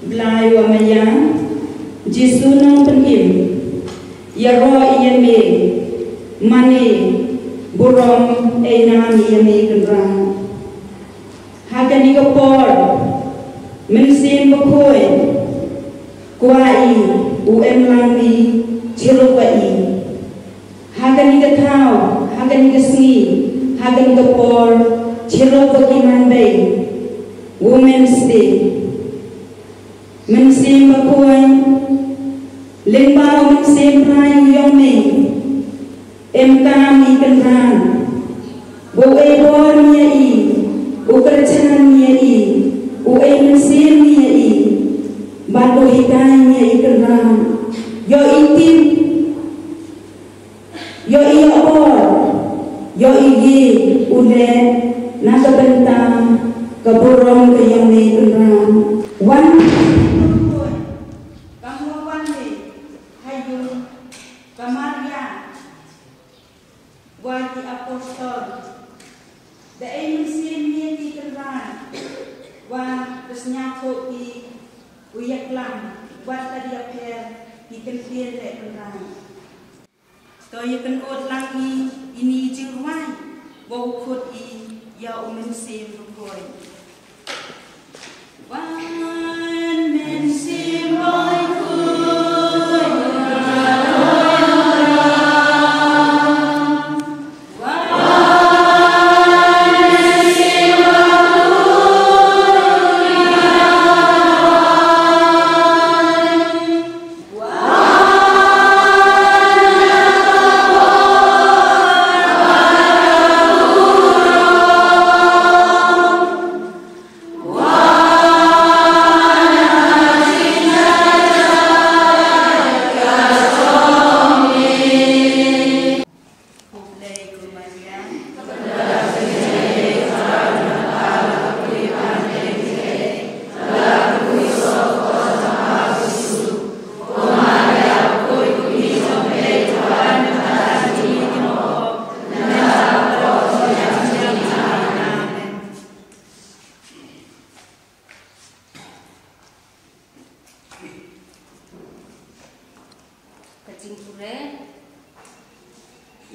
blai wa maya Jisu nang penim ya ro iyan me mani burom enam iyan me kenrang hagan ika por mensin bukoi kuai UM langi cilupai hagan ika tau hagan ika sengi hagan ika por cilupai mandai Women's Day mensim bukoi lembau mensim prai yome emkam ikan ran boe bor niai ukerchan niai ue mensim niai batu hikai niai ikan ran yo intim yo iya bor yo igi ule naga bentang keburung ke yome ikan ran wan Wadi apostol, da mensin ni di kenran, wa besnyako di uyak lam, wa tadi aper di kenfir le kenran. To yakan ot langi ini jingwai, wa ukut I ya mensin rukoi. Wan mensin boy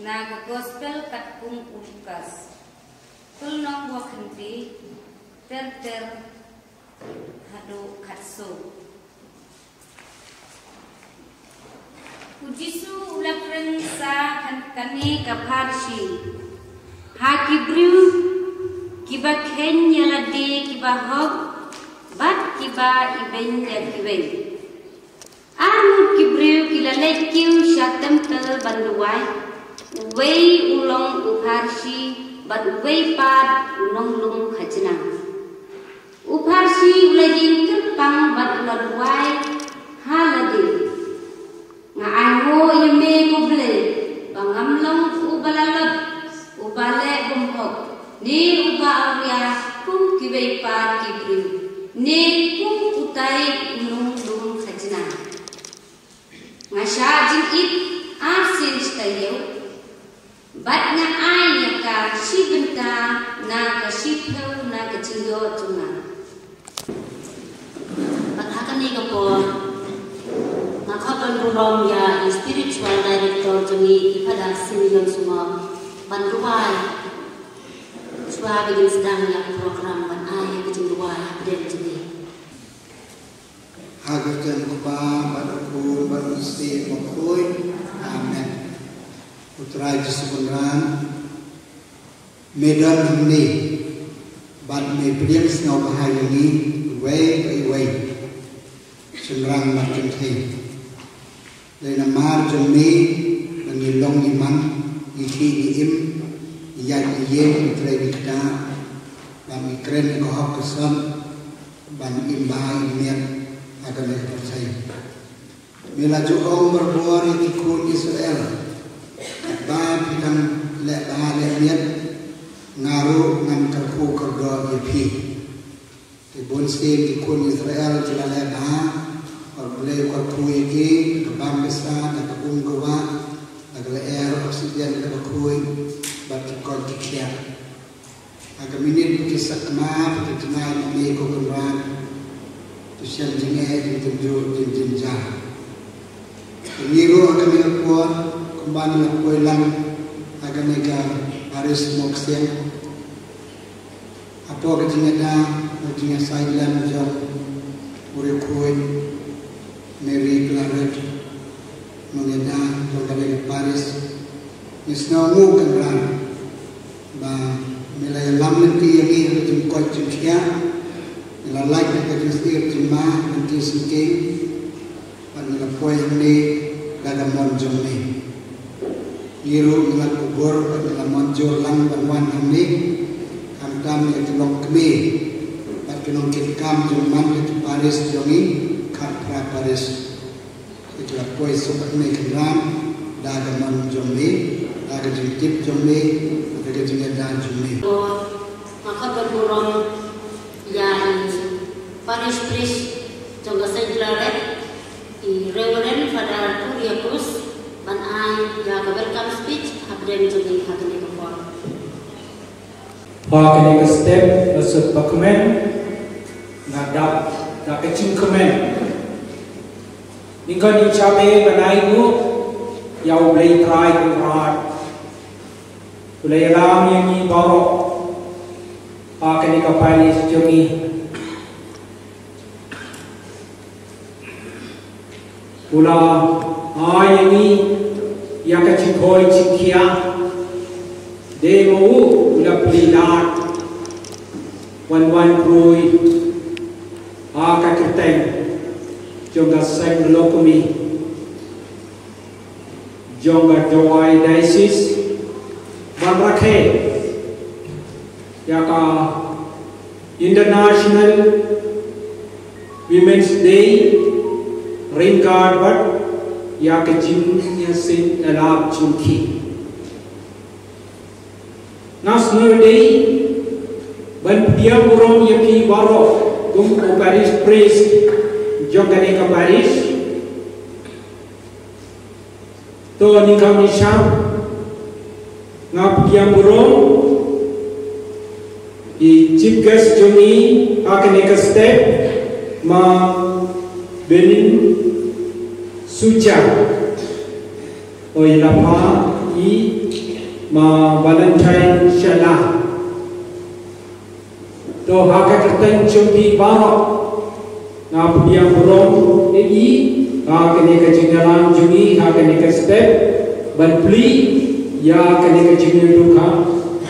Naga gospel katkung Lukas tulnong wakanti ter hadu katso Ujisu ulapren sa kani kaparshi hakibriu kiba kenya lade kiba hog bat kiba ibenya kibay anu kibriu kilale kiu shatam tel banduai Wei ulong uparshi bat wei pad ulong lung khajna uparshi ulajin kepang bat ladwai haladi nga ango yeme kuble bangamlong ubalalab ubale bumhok ni uba arya ku kiwei pad kibri ni ku utai ulong lung khajna nga shajin it arsin stayo Batnya ai ka shibenta na ka shipau na ka chiyo tunga. Paghakan ni ka po ngakapan burong ya spiritual director tungi ipada sinilang suma banduai. Swa bigin sedang ya program ban ai ka jinduai den tungi. Hagar jan ko pa badaku barusti makoy. Amen. Putra Yesus beneran medan ini bad me priam snow bahaya ini way senrang macam ini lena mar jemi mengilong iman iki diim yang yen putra kita bami keren ko hak kesan ban imbai mian agar percaya mila jo berbuari ikut Israel ba pitang le ba le miet ngaru ngam karku kerdo yepi ti bonste ti kun Israel ti le ba or bole ko kui ki kabam besa ta kabung gowa agale air oxygen ka kui bat ko ti kia aga minit ki sakma ti tnai ni ko kunran Tusian jingeh tunjuk jinjah. Ngiru akan kuat kembali kuilang akan nega Paris moksien. Apa kejingada kejingah Thailand jauh urikui Mary Claret mengeda kembali Paris. Nisnau kan ba milai lam nanti yang ini jumkoi jumkia lalai kita justir jumah nanti sikit pada poin ini dalam monjol ni iru dengan kubur pada monjol lang banwan ini kantam yang telok kami pada nongkit kam juman itu Paris jongi katra Paris itulah poin sobat ni kendram dalam monjol ni dalam jintip jongi pada jengadan jongi maka berburung yang Paris Pris jonga Saint Reverend Father Kuriakus ban ai ya welcome speech habden jadi hakene kepon. Hakene step masuk dokumen ngadap tak kecing komen. Ningkan dicapai banai bu ya boleh try kurat. Boleh lam yang ni baru hakene kapali jogi. Ula ayani yang kecil koi cikia demo ula pelilat wan krui kaketeng jonga seng lokumi jonga doai diocese banrakhe yaka International Women's Day Ringard but ya kecil ya sin elab chunki. Nas new day ban dia burung ya pi baro tum Paris praise jogane ka Paris to ni kam ni sham ngap dia burung I chief guest jongi akane ka step ma benin suja oi lapa I ma Valentine Shala to haka kerteng chumpi baro na pudia burong I haka ne ka jingalan jungi haka ne ka step ban pli ya ka ne ka jingalu ka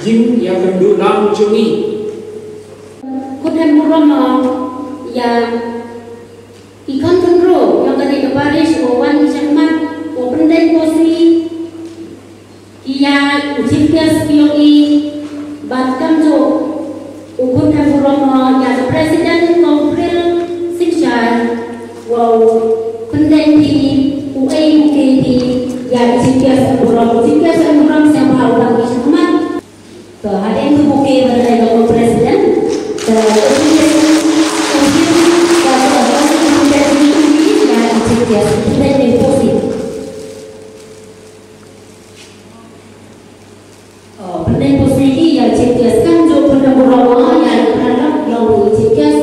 jing ya kendu lam jungi Kudan burong yang ikan tenro yang kena ke Paris wan cermat pendai posisi ia ujian spioi bahkan jo ukun temporal yang presiden kongrel siksan wow pendai di UAUK di yang ujian temporal siapa orang cermat ada yang buke berada presiden Pendai posisi yang cekaskan jo pendemurawa yang terhadap yang cekas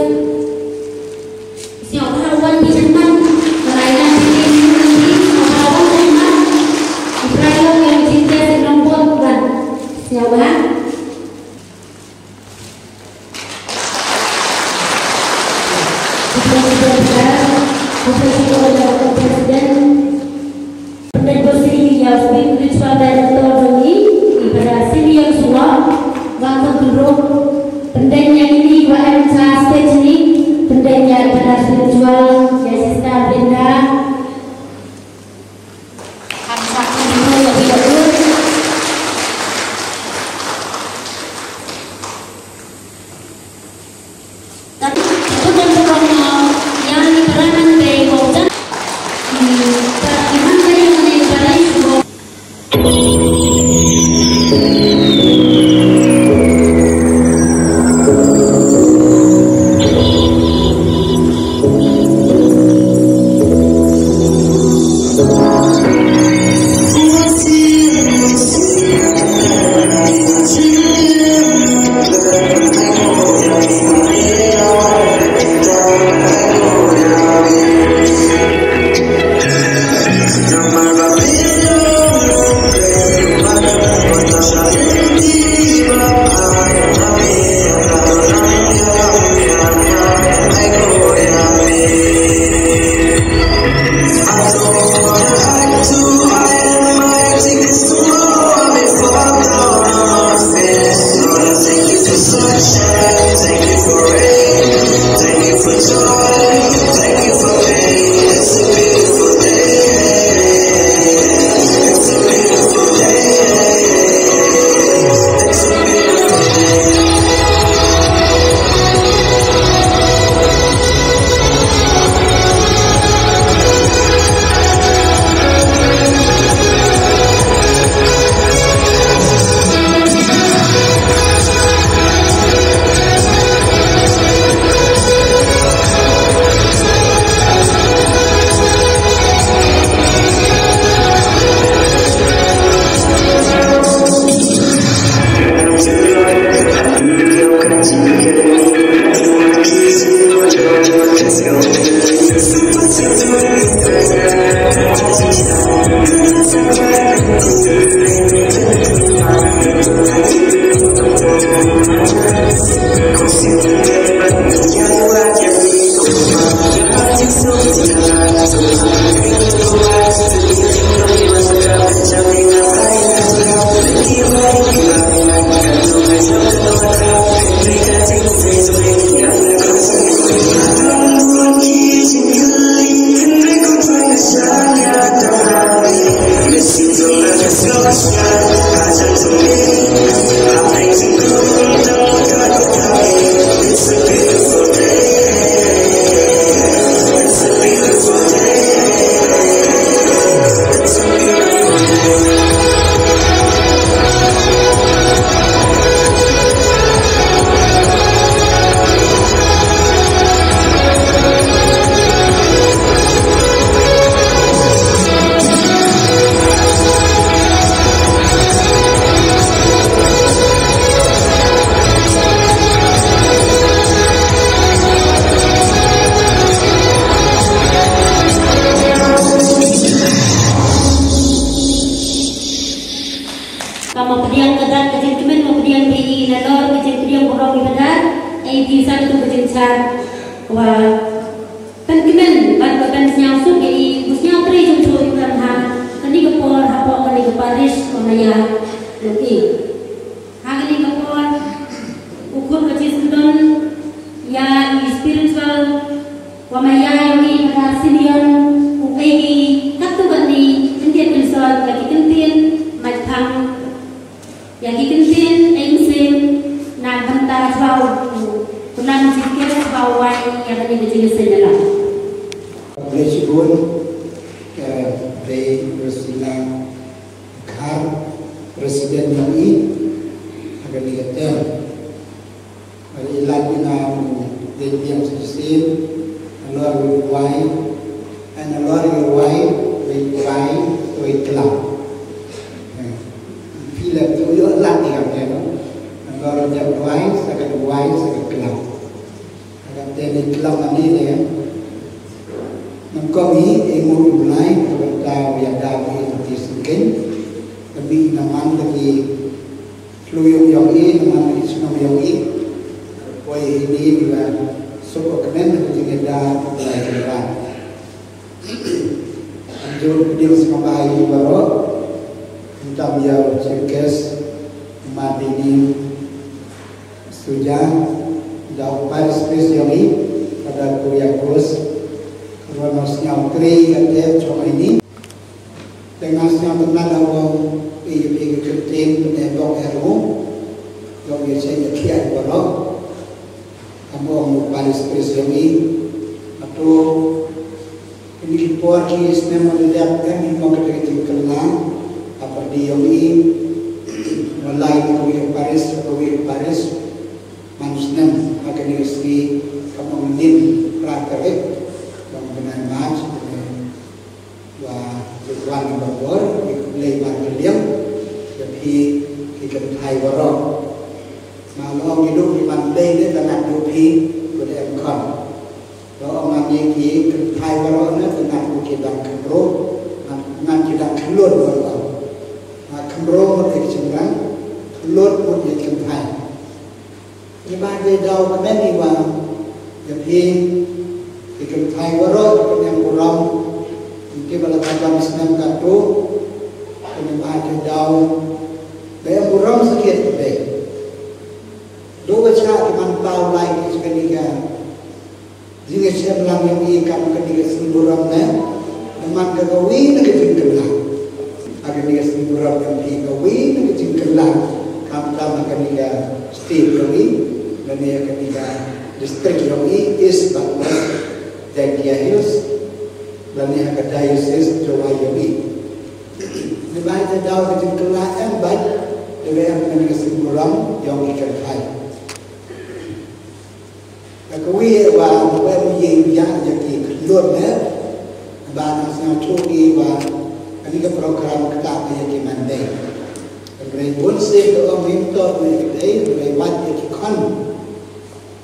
siapa hawan di cermat merayakan ini hawan cermat merayakan yang cekas nombor bulan siapa Presiden pendai posisi yang spiritual director ini ibadah senior semua waktu dulu pendainya ini UMK stage ini pendainya ibadah spiritual Yasista Brenda Hamsa Kino yang tidak dulu tapi itu dan pokoknya yang diberakan dari Bogor bagaimana yang menyebarai sebuah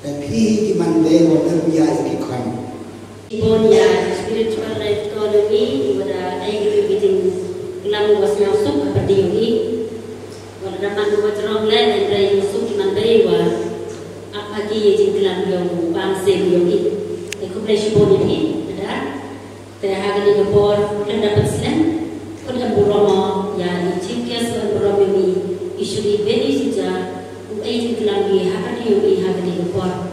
Tapi di mana dia orang biasa ikan. Ibon ya spiritual life economy pada ayu bitin kelam was nasuk berdiri wala dapat buat orang lain dan dari nasuk mandai wa apa ki jin kelam yang bangsa yang ini ekonomi ibon ini ada terhaga di bawah dan dapat silan kon buromo ya cikes buromo ini isu di beni saja ai jin kelam di haga di bawah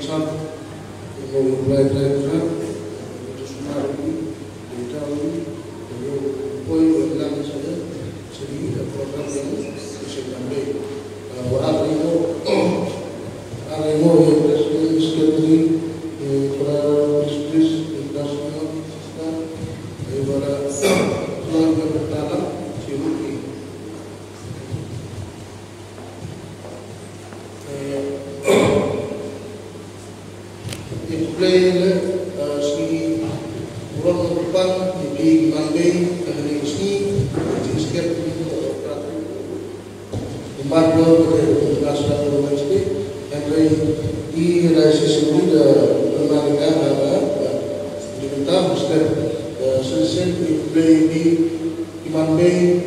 Sam, yang mulai itu semua ini, kita ini, poin dalam saja, sehingga program ini bisa sampai. Orang itu yang terus sekali para bisnis internasional, para keluarga bertahan, siapa play si orang depan di Mandai hari ini di sekitar tempat internasional university dan di realisasi ini permainan ada diminta mesti selesai di play di Mandai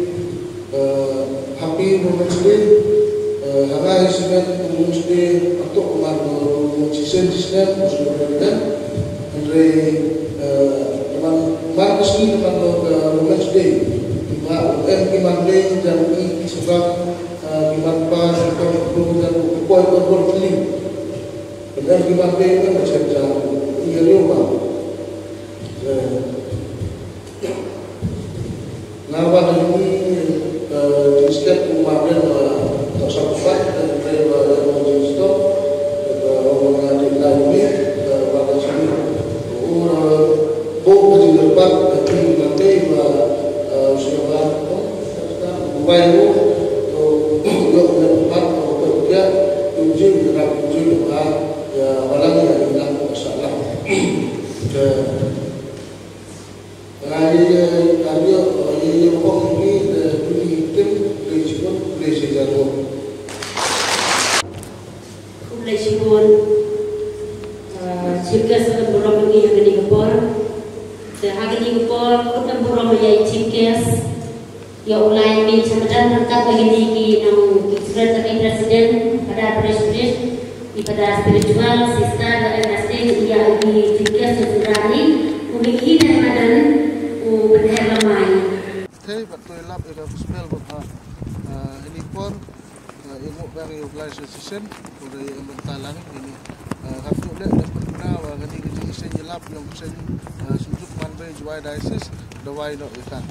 happy university Hagai sebenarnya mesti untuk membangun sistem musuhnya, Andre teman sini teman Romans Day, Monday dan sebab Monday dan poin feeling, benar Monday kan macam ini rumah, lawan ini di setiap rumah tersebut dari orang stop orang di lainnya pada sini orang bau di depan di lantai siapa bayu untuk depan untuk dia uji ya orang yang hilang masalah hari orang ini tim prinsip Kulesibun Chipkes burom ini yang di Gepor, sehari di Gepor kita burom yang Chipkes, ya ulai bin Samadan rangkap lagi di nang surat dari presiden pada presiden pada spiritual sister dan nasib ia di Chipkes sebenarnya memiliki dan benar ramai. Saya betul lap itu spell bahwa ini pun ilmu dari organisasi dari pembentalan ini harus lihat dan berguna bagi kejenis jelap yang bisa sunjuk mandai juai diocese dawai no ikan.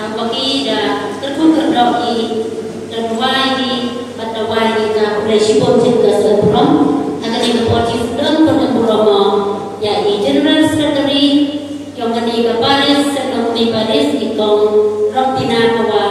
Apaki dah terkumpul roki dan wai Rawai ka Polisi Juga Sebelum akan dikepoti sedang Pengemburomo ya General Secretary yang kini ke Paris sebelum di Paris ikong Rotina Kawa